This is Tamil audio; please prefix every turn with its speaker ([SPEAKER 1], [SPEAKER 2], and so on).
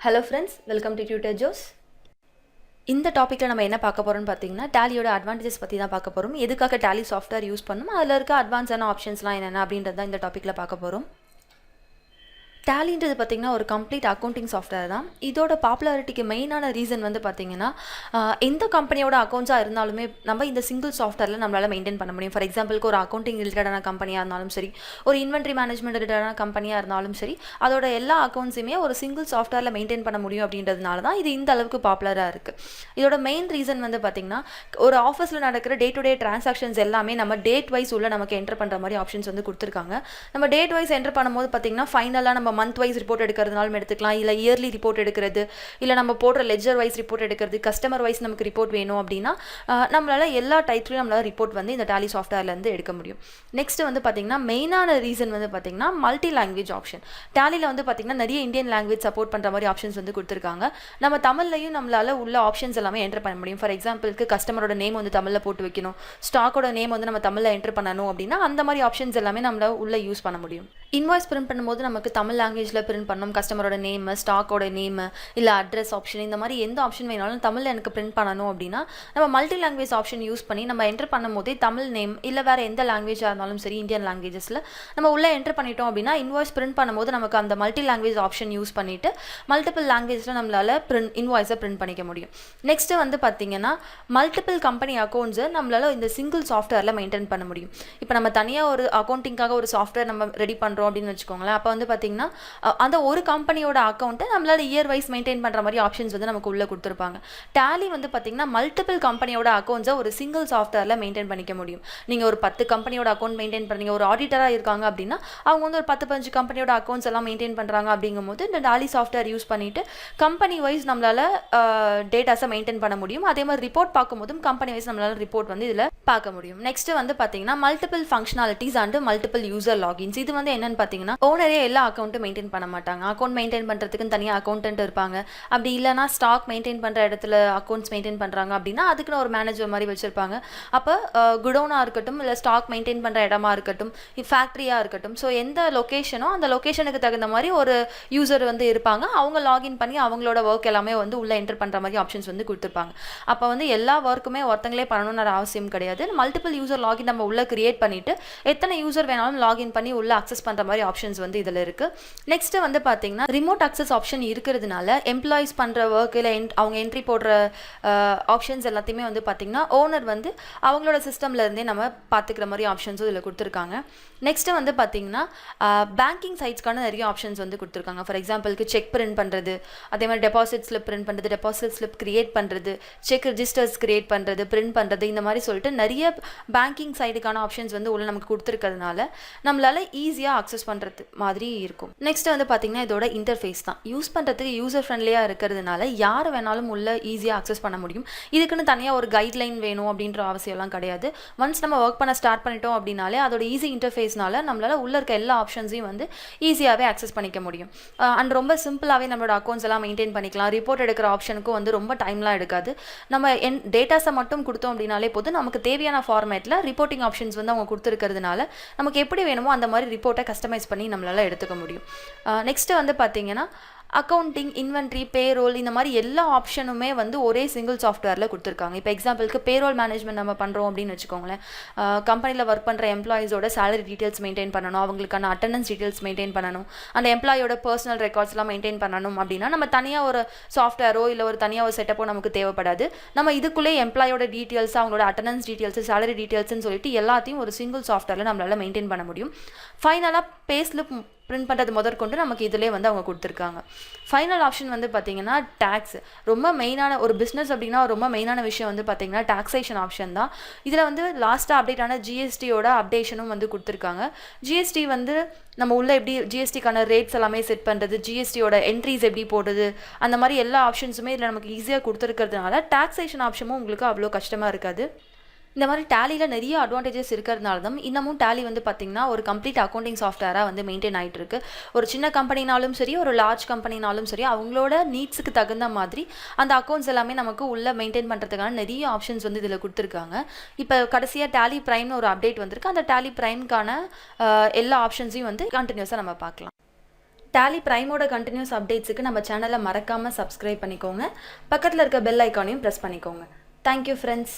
[SPEAKER 1] Hello friends, welcome to tutor Joes. இந்த டாப்பிக்கில் நம்ம என்ன பார்க்க போகிறோம்னு பார்த்தீங்கன்னா, டேலியோட அட்வான்டேஜஸ் பற்றி தான் பார்க்க போகிறோம். எதுக்காக டேலி சாஃப்ட்வேர் யூஸ் பண்ணணும், அதில் இருக்க அட்வான்ஸான ஆப்ஷன்ஸ்லாம் என்னென்ன அப்படின்றது தான் இந்த டாப்பிக்கில் பார்க்க போகிறோம். டேலின்றது பார்த்திங்கன்னா ஒரு கம்ப்ளீட் அக்கௌண்டிங் சாஃப்ட்வேர் தான். இதோட பாப்புலாரிட்டிக்கு மெயினான ரீசன் வந்து பார்த்திங்கன்னா, எந்த கம்பெனியோட அக்கௌண்ட்ஸாக இருந்தாலுமே நம்ம இந்த சிங்கிள் சாஃப்ட்வேரில் நம்மளால் மெயின்டைன் பண்ண முடியும். ஃபார் எக்ஸாம்பிளுக்கு ஒரு அக்கௌண்டிங் ரிலேட்டடான கம்பெனியாக இருந்தாலும் சரி, ஒரு இன்வென்ட்ரி மேனேஜ்மெண்ட் ரிலேட்டடான கம்பெனியாக இருந்தாலும் சரி, அதோட எல்லா அக்கௌண்ட்ஸுமே ஒரு சிங்கிள் சாஃப்ட்வேரில் மெயின்டைன் பண்ண முடியும் அப்படின்றதுனால தான் இது இந்த அளவுக்கு பாப்புலராக இருக்குது. இதோட மெயின் ரீசன் வந்து பார்த்திங்கன்னா, ஒரு ஆஃபீஸில் நடக்கிற டே டு டே டிரான்சாக்ஷன்ஸ் எல்லாமே நம்ம டேட் வைஸ் உள்ள நமக்கு என்டர் பண்ணுற மாதிரி ஆப்ஷன்ஸ் வந்து கொடுத்துருக்காங்க. நம்ம டேட் வைஸ் என்டர் பண்ணும்போது பார்த்திங்கன்னா, ஃபைனலாக நம்ம மந்த் வைஸ் ரிப்போர்ட் எடுக்கிறதுனாலும் எடுத்துக்கலாம், இல்லை இயர்லி ரிப்போர்ட் எடுக்கிறது, இல்லை நம்ம போடுற லெஜர் வைஸ் ரிப்போர்ட் எடுக்கிறது, கஸ்டமர் வைஸ் நமக்கு ரிப்போர்ட் வேணும் அப்படின்னா நம்மளால் எல்லா டைப்லையும் நம்மளால் ரிப்போர்ட் வந்து இந்த டேலி சாஃப்ட்வேர்லேருந்து எடுக்க முடியும். நெக்ஸ்ட் வந்து பார்த்திங்கன்னா, மெயினான ரீசன் வந்து பார்த்திங்கன்னா மல்டி லாங்குவேஜ் ஆப்ஷன். டேலியில் வந்து பார்த்திங்கன்னா நிறைய இந்தியன் லாங்குவேஜ் சப்போர்ட் பண்ணுற மாதிரி ஆப்ஷன்ஸ் வந்து கொடுத்துருக்காங்க. நம்ம தமிழ்லையும் நம்மளால் உள்ள ஆப்ஷன்ஸ் எல்லாமே என்டர் பண்ண முடியும். ஃபார் எக்ஸாம்பிளுக்கு கஸ்டமரோட நேம் வந்து தமிழில் போட்டு வைக்கணும், ஸ்டாக்கோட நேம் வந்து நம்ம தமிழில் என்டர் பண்ணணும் அப்படின்னா அந்த மாதிரி ஆப்ஷன்ஸ் எல்லாமே நம்மளால் உள்ள யூஸ் பண்ண முடியும். இன்வாய்ஸ் பிரிண்ட் பண்ணும்போது நமக்கு தமிழ் லாங்குவேஜில் பிரிண்ட் பண்ணணும், கஸ்டமரோட நேமு, ஸ்டாக்கோட நேமு, இல்லை அட்ரஸ் ஆப்ஷன், இந்த மாதிரி எந்த ஆப்ஷன் வேணாலும் தமிழில் எனக்கு பிரிண்ட் பண்ணணும் அப்படின்னா நம்ம மல்டி லாங்குவேஜ் ஆப்ஷன் யூஸ் பண்ணி நம்ம என்டர் பண்ணும் போதே தமிழ் நேம் இல்லை வேறு எந்த லாங்குவேஜாக இருந்தாலும் சரி இந்தியன் லாங்குவேஜஸில் நம்ம உள்ளே என்டர் பண்ணிட்டோம் அப்படின்னா இன்வாய்ஸ் பிரிண்ட் பண்ணும்போது நமக்கு அந்த மல்டி லாங்குவேஜ் ஆப்ஷன் யூஸ் பண்ணிவிட்டு மல்டிபிள் லாங்குவேஜில் நம்மளால் இன்வாய்ஸை பிரிண்ட் பண்ணிக்க முடியும். நெக்ஸ்ட்டு வந்து பார்த்திங்கன்னா, மல்டிபிள் கம்பெனி அக்கௌண்ட்ஸை நம்மளால் இந்த சிங்கிள் சாஃப்ட்வேரில் மெயின்டைன் பண்ண முடியும். இப்போ நம்ம தனியாக ஒரு அக்கௌண்டிங்காக ஒரு சாஃப்ட்வேர் நம்ம ரெடி பண்ணுறோம் அப்படின்னு வச்சுக்கோங்களேன். அப்போ வந்து பார்த்திங்கன்னா, அந்த ஒரு கம்பெனியோட அக்கௌண்ட்டை நம்மளால் இயர் வைஸ் மெயின்டைன் பண்ணுற மாதிரி ஆப்ஷன்ஸ் வந்து நமக்கு உள்ளே கொடுத்துருப்பாங்க. டேலி வந்து பார்த்திங்கன்னா மல்டிபிள் கம்பெனியோட அக்கௌண்ட்ஸை ஒரு சிங்கிள் சாஃப்ட்வேரில் மெயின்டைன் பண்ணிக்க முடியும். நீங்கள் ஒரு 10 கம்பெனியோட அக்கௌண்ட் மெயின்டைன் பண்ணுறீங்க, ஒரு ஆடிட்டராக இருக்காங்க அப்படின்னா அவங்க வந்து ஒரு 10-15 கம்பெனியோட அக்கௌண்ட்ஸ் எல்லாம் மெயின்டைன் பண்ணுறாங்க. அப்படிங்கும்போது இந்த டேலி சாஃப்ட்வேர் யூஸ் பண்ணிவிட்டு கம்பெனி வைஸ் நம்மளால் டேட்டாஸை மெயின்டைன் பண்ண முடியும். அதே மாதிரி ரிப்போர்ட் பார்க்கும்போதும் கம்பெனி வைஸ் நம்மளால் ரிப்போர்ட் வந்து இதில் பார்க்க முடியும். நெக்ஸ்ட் வந்து பார்த்திங்கன்னா, multiple functionalities and multiple user logins. இது வந்து என்னன்னு பார்த்தீங்கன்னா, ஓனரே எல்லா அக்கௌண்ட்டும் மெயின்டைன் பண்ண மாட்டாங்க. அக்கௌண்ட் மெயின்டைன் பண்ணுறதுக்குன்னு தனியாக அக்கௌண்டன்ட் இருப்பாங்க. அப்படி இல்லைனா ஸ்டாக் மெயின்டைன் பண்ணுற இடத்துல அக்கௌண்ட்ஸ் மெயின்டைன் பண்ணுறாங்க அப்படின்னா அதுக்குன்னு ஒரு மேனேஜர் மாதிரி வச்சுருப்பாங்க. அப்போ குடோனாக இருக்கட்டும், இல்லை ஸ்டாக் மெயின்டைன் பண்ணுற இடமா இருக்கட்டும், ஃபேக்ட்ரியாக இருக்கட்டும், ஸோ எந்த லொக்கேஷனோ அந்த லொக்கேஷனுக்கு தகுந்த மாதிரி ஒரு யூசர் வந்து இருப்பாங்க. அவங்க லாகின் பண்ணி அவங்களோட ஒர்க் எல்லாமே வந்து உள்ளே என்டர் பண்ணுற மாதிரி ஆப்ஷன்ஸ் வந்து கொடுத்துருப்பாங்க. அப்போ வந்து எல்லா ஒர்க்குமே ஒருத்தங்களே பண்ணணும்னு அவசியம் கிடையாது. மல்டிபிள் யூசர் லாகின் நம்ம உள்ளே கிரியேட் பண்ணிவிட்டு எத்தனை யூசர் வேணாலும் லாகின் பண்ணி உள்ளே அக்சஸ் பண்ணுற மாதிரி ஆப்ஷன்ஸ் வந்து இதில் இருக்குது. நெக்ஸ்ட் வந்து பார்த்தீங்கன்னா, ரிமோட் அக்சஸ் ஆப்ஷன் இருக்கிறதுனால எம்ப்ளாயிஸ் பண்ணுற ஒர்க் இல்லை அவங்க என்ட்ரி போடுற ஆப்ஷன்ஸ் எல்லாத்தையுமே வந்து பார்த்திங்கன்னா ஓனர் வந்து அவங்களோட சிஸ்டம்லேருந்தே நம்ம பார்த்துக்கிற மாதிரி ஆப்ஷன்ஸும் இதில் கொடுத்துருக்காங்க. நெக்ஸ்ட்டு வந்து பார்த்திங்கன்னா, பேங்கிங் சைட்ஸ்க்கான நிறைய ஆப்ஷன்ஸ் வந்து கொடுத்துருக்காங்க. ஃபார் எக்ஸாம்பிளுக்கு செக் பிரிண்ட் பண்ணுறது, அதே மாதிரி டெபாசிட் ஸ்லிப் பிரிண்ட் பண்ணுறது, டெபாசிட் ஸ்லிப் கிரியேட் பண்ணுறது, செக் ரிஜிஸ்டர்ஸ் கிரியேட் பண்ணுறது, பிரிண்ட் பண்ணுறது, இந்த மாதிரி சொல்லிட்டு நிறைய பேங்கிங் சைடுக்கான ஆப்ஷன்ஸ் வந்து உள்ள நமக்கு கொடுத்துருக்கிறதுனால நம்மளால் ஈஸியாக அக்சஸ் பண்ணுறது மாதிரி இருக்கும். நெக்ஸ்ட் வந்து பார்த்திங்கன்னா, இதோட இன்டர்ஃபேஸ் தான் யூஸ் பண்ணுறதுக்கு யூசர் ஃப்ரெண்ட்லியாக இருக்கிறதுனால யார் வேணாலும் உள்ள ஈஸியாக அக்சஸ் பண்ண முடியும். இதுக்குன்னு தனியாக ஒரு கைட்லைன் வேணும் அப்படின்ற அவசியம்லாம் கிடையாது. ஒன்ஸ் நம்ம ஒர்க் பண்ண ஸ்டார்ட் பண்ணிட்டோம் அப்படின்னாலே அதோட ஈஸி இன்டர்ஃபேஸ்னால நம்மளால் உள்ளே இருக்க எல்லா ஆப்ஷன்ஸையும் வந்து ஈஸியாகவே அக்சஸ் பண்ணிக்க முடியும். அண்ட் ரொம்ப சிம்பிளாகவே நம்மளோட அக்கௌண்ட்ஸ் எல்லாம் மெயின்டைன் பண்ணிக்கலாம். ரிப்போர்ட் எடுக்கிற ஆப்ஷனுக்கும் வந்து ரொம்ப டைம்லாம் எடுக்காது. நம்ம டேட்டாஸை மட்டும் கொடுத்தோம் அப்படின்னாலே போதும், நமக்கு தேவையான ஃபார்மேட்டில் ரிப்போர்ட்டிங் ஆப்ஷன்ஸ் வந்து அவங்க கொடுத்துருக்கிறதுனால நமக்கு எப்படி வேணுமோ அந்த மாதிரி ரிப்போர்ட்டை கஸ்டமைஸ் பண்ணி நம்மளால் எடுத்துக்க முடியும். நெக்ஸ்ட்டு வந்து பார்த்திங்கன்னா, அக்கௌண்டிங், இன்வென்ட்ரி, பேரோல், இந்த மாதிரி எல்லா ஆப்ஷனுமே வந்து ஒரே சிங்கிள் சாஃப்ட்வேரில் கொடுத்துருக்காங்க. இப்போ எக்ஸாம்பிளுக்கு பேரோல் மேனேஜ்மெண்ட் நம்ம பண்ணுறோம் அப்படின்னு வச்சுக்கோங்களேன். கம்பெனியில் ஒர்க் பண்ணுற எம்ப்ளாயிஸோட சேலரி டீட்டெயில்ஸ் மெயின்டைன் பண்ணணும், அவங்களுக்கான அட்டண்டன்ஸ் டீட்டெயில்ஸ் மெயின்டைன் பண்ணணும், அந்த எம்ப்ளாயோட பர்சனல் ரெக்கார்ட்ஸ்லாம் மெயின்டைன் பண்ணணும் அப்படின்னா நம்ம தனியாக ஒரு சாஃப்ட்வேரோ இல்லை ஒரு தனியாக ஒரு செட்டப்போ நமக்கு தேவைப்படாது. நம்ம இதுக்குள்ளே எம்ப்ளாயோட டீட்டெயில்ஸ், அவங்களோட அட்டண்டன்ஸ் டீட்டெயில்ஸ், சேலரி டீட்டெயில்ஸ்னு சொல்லிட்டு எல்லாத்தையும் ஒரு சிங்கிள் சாஃப்ட்வேரில் நம்மளால் மெயின்டைன் பண்ண முடியும். ஃபைனலாக பே ஸ்லிப் பிரிண்ட் பண்ணுறது முதற்கொண்டு நமக்கு இதிலே வந்து அவங்க கொடுத்துருக்காங்க. ஃபைனல் ஆப்ஷன் வந்து பார்த்திங்கன்னா, டேக்ஸ். ரொம்ப மெயினான ஒரு பிஸ்னஸ் அப்படின்னா ரொம்ப மெயினான விஷயம் வந்து பார்த்திங்கன்னா டாக்ஸேஷன் ஆப்ஷன் தான். இதில் வந்து லாஸ்ட்டாக அப்டேட் ஆன ஜிஎஸ்டியோட அப்டேஷனும் வந்து கொடுத்துருக்காங்க. ஜிஎஸ்டி வந்து நம்ம உள்ளே எப்படி ஜிஎஸ்டிக்கான ரேட்ஸ் எல்லாமே செட் பண்ணுறது, ஜிஎஸ்டியோட என்ட்ரிஸ் எப்படி போடுறது, அந்த மாதிரி எல்லா ஆப்ஷன்ஸுமே இதில் நமக்கு ஈஸியாக கொடுத்துருக்கிறதுனால டாக்ஸேஷன் ஆப்ஷனும் உங்களுக்கு அவ்வளோ கஷ்டமாக இருக்காது. இந்த மாதிரி டேலியில் நிறைய அட்வான்டேஜஸ் இருக்கிறதுனால தான் இன்னமும் டேலி வந்து பார்த்திங்கன்னா ஒரு கம்ப்ளீட் அக்கௌண்டிங் சாஃப்ட்வேராக வந்து மெயின்டைன் ஆகிட்டு இருக்கு. ஒரு சின்ன கம்பெனினாலும் சரி, ஒரு லார்ஜ் கம்பெனினாலும் சரி, அவங்களோட நீட்ஸுக்கு தகுந்த மாதிரி அந்த அக்கௌண்ட்ஸ் எல்லாமே நமக்கு உள்ளே மெயின்டைன் பண்ணுறதுக்கான நிறைய ஆப்ஷன்ஸ் வந்து இதில் கொடுத்துருக்காங்க. இப்போ கடைசியாக டேலி ப்ரைம்னு ஒரு அப்டேட் வந்திருக்கு. அந்த டேலி ப்ரைம்க்கான எல்லா ஆப்ஷன்ஸையும் வந்து கண்டினியூஸாக நம்ம பார்க்கலாம். டேலி பிரைமோட கண்டினியூஸ் அப்டேட்ஸுக்கு நம்ம சேனலை மறக்காமல் சப்ஸ்கிரைப் பண்ணிக்கோங்க. பக்கத்தில் இருக்க பெல் ஐக்கானையும் ப்ரெஸ் பண்ணிக்கோங்க. Thank you friends.